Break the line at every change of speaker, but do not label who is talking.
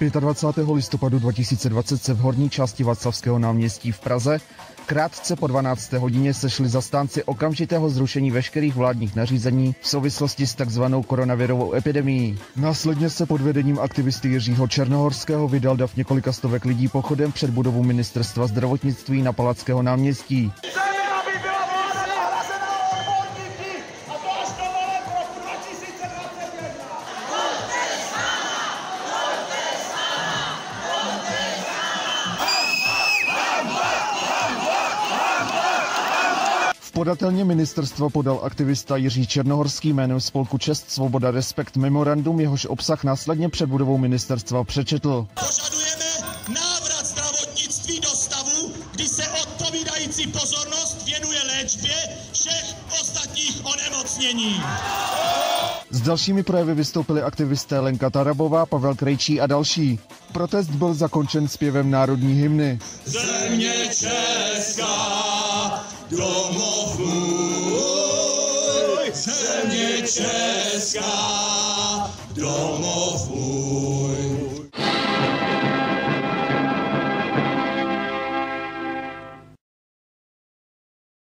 Dne 25. listopadu 2020 se v horní části Václavského náměstí v Praze krátce po 12. hodině sešli zastánci okamžitého zrušení veškerých vládních nařízení v souvislosti s takzvanou koronavirovou epidemií. Následně se pod vedením aktivisty Jiřího Černohorského vydal dav několika stovek lidí pochodem před budovu Ministerstva zdravotnictví na Palackého náměstí. V podatelně ministerstva podal aktivista Jiří Černohorský jménem spolku Čest, Svoboda, Respekt memorandum, jehož obsah následně před budovou ministerstva přečetl.
Požadujeme návrat zdravotnictví do stavu, kdy se odpovídající pozornost věnuje léčbě všech ostatních onemocnění.
S dalšími projevy vystoupili aktivisté Lenka Tarabová, Pavel Krejčí a další. Protest byl zakončen zpěvem národní hymny.
Země česká, domov můj, země česká, domov můj.